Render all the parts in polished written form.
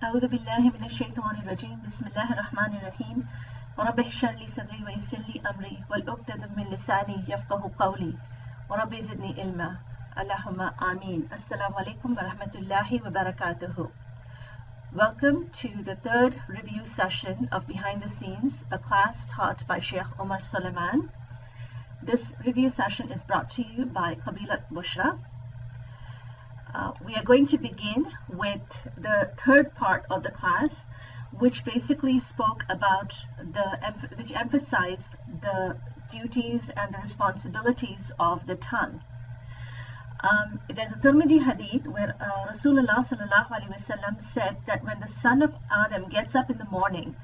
أعوذ بالله من الشيطان الرجيم بسم الله الرحمن الرحيم ورب اشرح لي صدري ويسر لي أمري والعقدة من لساني يفقه قولي ورب زدني علما اللهم آمين. Assalamu alaikum wa rahmatullahi wa barakatuhu. Welcome to the third review session of Behind the Scenes, a class taught by Sheikh Omar Suleiman. This review session is brought to you by Qabilat Bushra. We are going to begin with the third part of the class, which basically spoke about which emphasized the duties and the responsibilities of the tongue. There's a Tirmidhi hadith where Rasulullah sallallahu alaihi wasallam said that when the son of Adam gets up in the morning,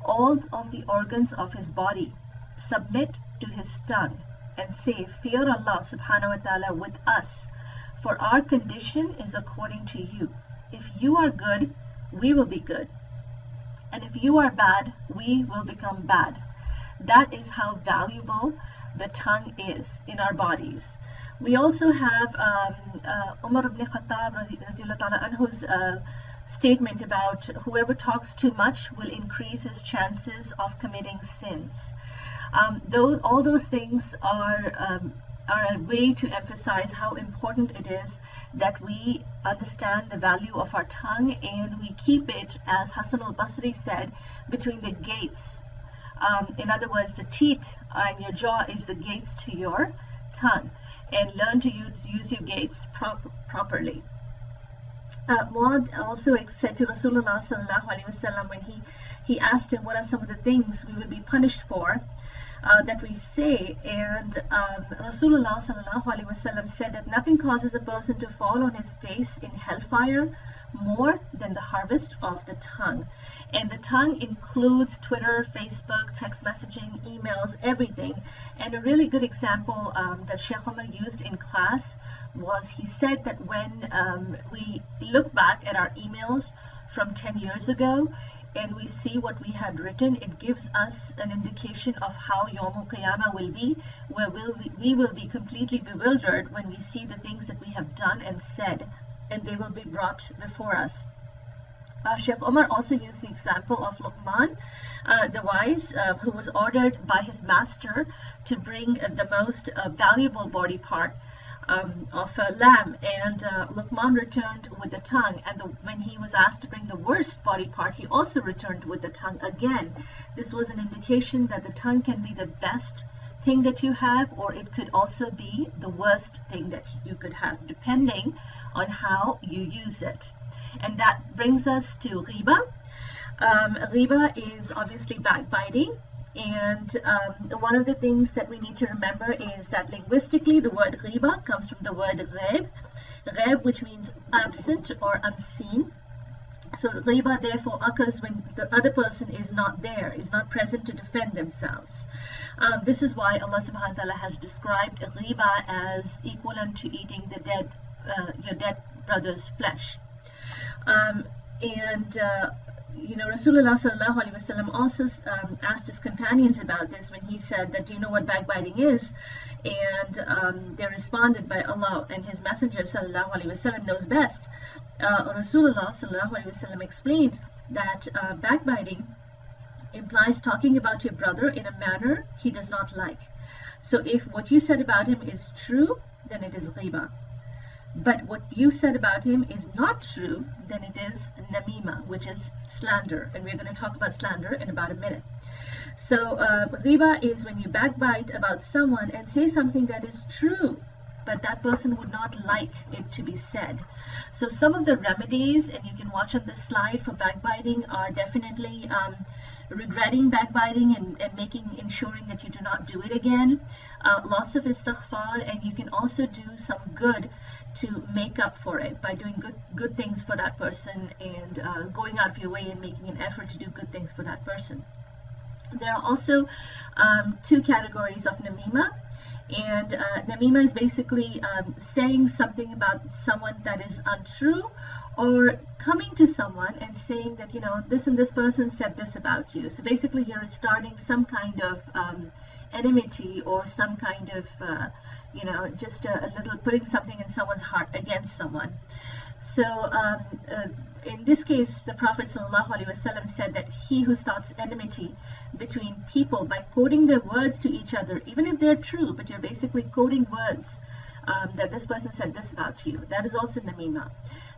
all of the organs of his body submit to his tongue and say, "Fear Allah subhanahu wa ta'ala with us, for our condition is according to you. If you are good, we will be good. And if you are bad, we will become bad." That is how valuable the tongue is in our bodies. We also have Umar ibn Khattab anhu's statement about whoever talks too much will increase his chances of committing sins. All those things are a way to emphasize how important it is that we understand the value of our tongue and we keep it, as Hassan al-Basri said, between the gates. In other words, the teeth and your jaw is the gates to your tongue, and learn to use your gates properly. Muad also said to Rasulullah sallallahu alaihi wasallam when he asked him what are some of the things we will be punished for, that we say, and Rasulullah sallallahu alaihi wasallam said that nothing causes a person to fall on his face in hellfire more than the harvest of the tongue. And the tongue includes Twitter, Facebook, text messaging, emails, everything. And a really good example that Sheikh Omar used in class was, he said that when we look back at our emails from 10 years ago and we see what we had written, it gives us an indication of how Yawmul Qiyamah will be, where we will be completely bewildered when we see the things that we have done and said, and they will be brought before us. Sheikh Omar also used the example of Luqman, the wise, who was ordered by his master to bring the most valuable body part of a lamb, and Luqman returned with the tongue, and when he was asked to bring the worst body part, he also returned with the tongue again. This was an indication that the tongue can be the best thing that you have, or it could also be the worst thing that you could have, depending on how you use it. And that brings us to ghiba. Ghiba is obviously backbiting. And one of the things that we need to remember is that linguistically the word ghiba comes from the word ghaib, which means absent or unseen. So ghiba therefore occurs when the other person is not there, is not present to defend themselves. This is why Allah subhanahu wa ta'ala has described ghiba as equivalent to eating your dead brother's flesh. Rasulullah sallallahu alaihi wasallam also asked his companions about this when he said that, "Do you know what backbiting is?" And they responded, "By Allah and His Messenger sallallahu alaihi wasallam knows best." Rasulullah sallallahu alaihi wasallam explained that backbiting implies talking about your brother in a manner he does not like. So if what you said about him is true, then it is ghiba. But what you said about him is not true, then it is namima, which is slander. And we're going to talk about slander in about a minute. So ghiba is when you backbite about someone and say something that is true, but that person would not like it to be said. So some of the remedies, and you can watch on this slide, for backbiting are definitely regretting backbiting and ensuring that you do not do it again. Lots of istighfar, and you can also do some good to make up for it by doing good things for that person and going out of your way and making an effort to do good things for that person. There are also two categories of namima, and namima is basically saying something about someone that is untrue, or coming to someone and saying that, this and this person said this about you. So basically you're starting some kind of enmity or some kind of just a little putting something in someone's heart against someone. So in this case, the Prophet ﷺ said that he who starts enmity between people by quoting their words to each other, even if they're true, but you're basically quoting words that this person said this about you, that is also namima.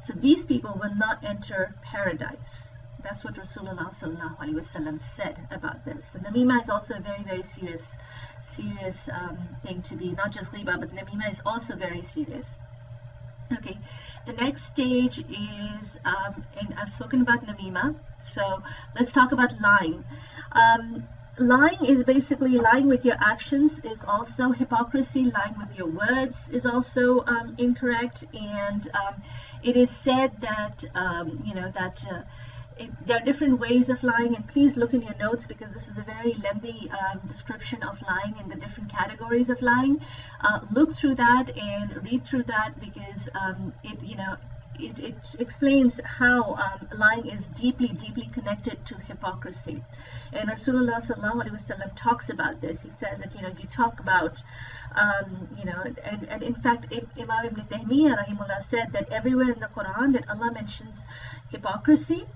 So these people will not enter paradise. That's what Rasulullah ﷺ said about this. So namima is also a very, very serious thing to be, not just ghiba, but namima is also very serious. Okay, the next stage is, and I've spoken about namima, so let's talk about lying. Lying is basically lying with your actions is also hypocrisy. Lying with your words is also incorrect, and it is said that there are different ways of lying, and please look in your notes because this is a very lengthy description of lying and the different categories of lying. Look through that and read through that because it explains how lying is deeply connected to hypocrisy. And Rasulullah ﷺ talks about this. He says that you talk about and in fact Imam Ibn Taymiyyah rahimullah said that everywhere in the Quran that Allah mentions hypocrisy,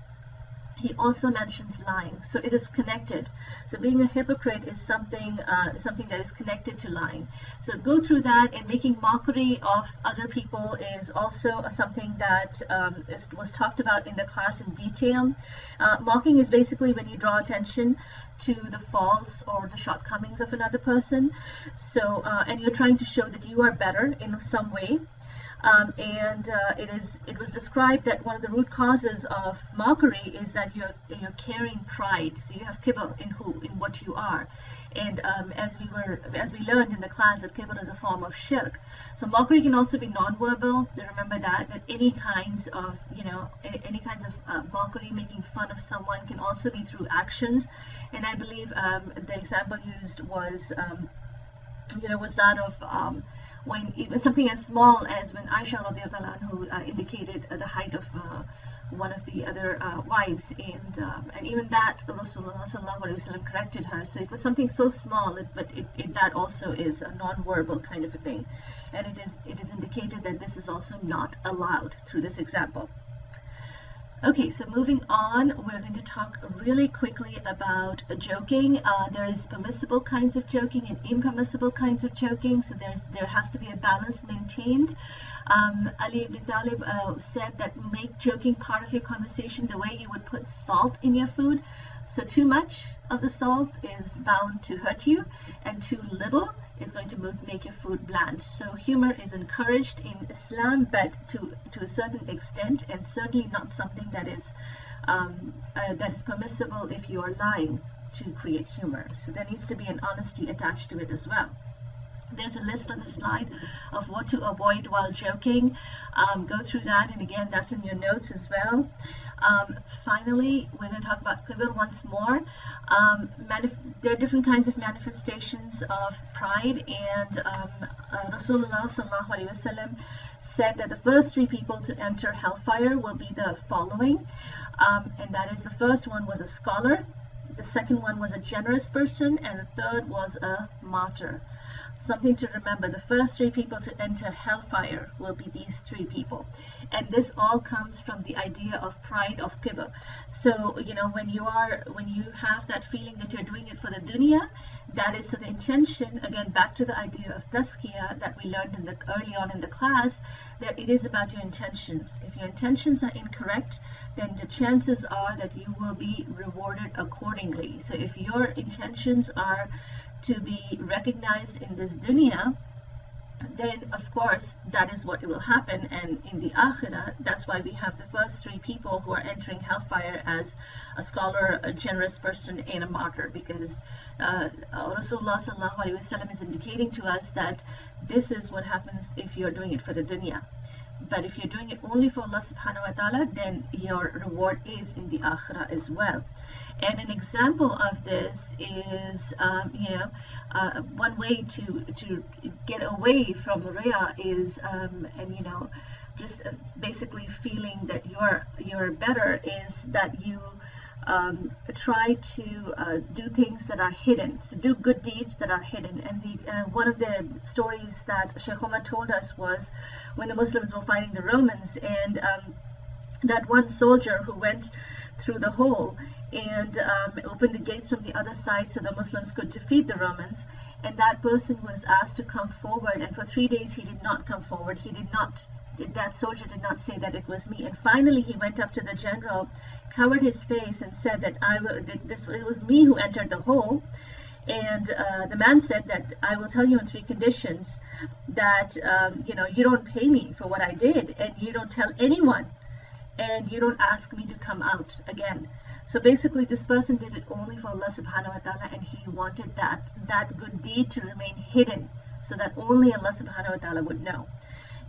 he also mentions lying, so it is connected. So being a hypocrite is something that is connected to lying. So go through that, and making mockery of other people is also something that was talked about in the class in detail. Mocking is basically when you draw attention to the faults or the shortcomings of another person. So and you're trying to show that you are better in some way. It was described that one of the root causes of mockery is that you're carrying pride. So you have kibr in what you are, and as we learned in the class that kibr is a form of shirk. So mockery can also be non-verbal. Remember that any kinds of mockery, making fun of someone, can also be through actions. And I believe the example used was that of when it was something as small as when Aisha radiallahu anhu indicated the height of one of the other wives, and even that Rasulullah sallallahu alaihi wasallam corrected her. So it was something so small, but that also is a non-verbal kind of a thing, and it is indicated that this is also not allowed through this example. Okay, so moving on, we're going to talk really quickly about joking. There is permissible kinds of joking and impermissible kinds of joking, so there has to be a balance maintained. Ali ibn Talib said that make joking part of your conversation the way you would put salt in your food. So too much of the salt is bound to hurt you, and too little is going to make your food bland. So humor is encouraged in Islam, but to a certain extent, and certainly not something that is permissible if you are lying to create humor. So there needs to be an honesty attached to it as well. There's a list on the slide of what to avoid while joking. Go through that, and again, that's in your notes as well. Finally, we're going to talk about kibr once more. There are different kinds of manifestations of pride, and Rasulullah sallallahu alaihi wasallam said that the first three people to enter hellfire will be the following, and that is, the first one was a scholar, the second one was a generous person, and the third was a martyr. Something to remember, the first three people to enter hellfire will be these three people. And this all comes from the idea of pride, of kibr. So, when you have that feeling that you're doing it for the dunya, that is, so the intention, again, back to the idea of tazkiyah that we learned early on in the class, that it is about your intentions. If your intentions are incorrect, then the chances are that you will be rewarded accordingly. So if your intentions are to be recognized in this dunya, then of course that is what will happen. And in the akhirah, that's why we have the first three people who are entering hellfire as a scholar, a generous person, and a martyr, because Rasulullah sallallahu alaihi wasallam is indicating to us that this is what happens if you're doing it for the dunya. But if you're doing it only for Allah subhanahu wa ta'ala, then your reward is in the akhirah as well. And an example of this is, one way to get away from riya is, just basically feeling that you're better, is that you try to do things that are hidden, so do good deeds that are hidden. And one of the stories that Sheikh Omar told us was when the Muslims were fighting the Romans, and that one soldier who went through the hole and opened the gates from the other side so the Muslims could defeat the Romans, and that person was asked to come forward, and for 3 days he did not come forward. That soldier did not say that it was me, and finally he went up to the general, covered his face, and said that it was me who entered the hole. And the man said that I will tell you on 3 conditions, that you don't pay me for what I did, and you don't tell anyone, and you don't ask me to come out again. So basically this person did it only for Allah subhanahu wa ta'ala, and he wanted that good deed to remain hidden so that only Allah subhanahu wa ta'ala would know.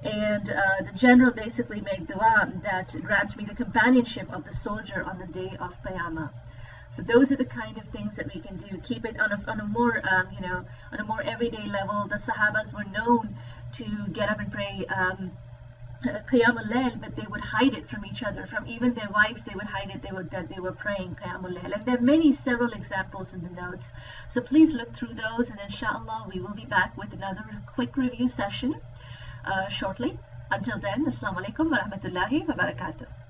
And the general basically made dua that grant me the companionship of the soldier on the day of Qiyamah. So those are the kind of things that we can do. Keep it on a more on a more everyday level. The Sahabas were known to get up and pray Qiyam al-Layl, but they would hide it from each other, from even their wives. They would hide it, that they were praying Qiyam al-Layl. And there are several examples in the notes, so please look through those, and inshallah we will be back with another quick review session shortly. Until then, Assalamu alaikum wa rahmatullahi wa barakatuh.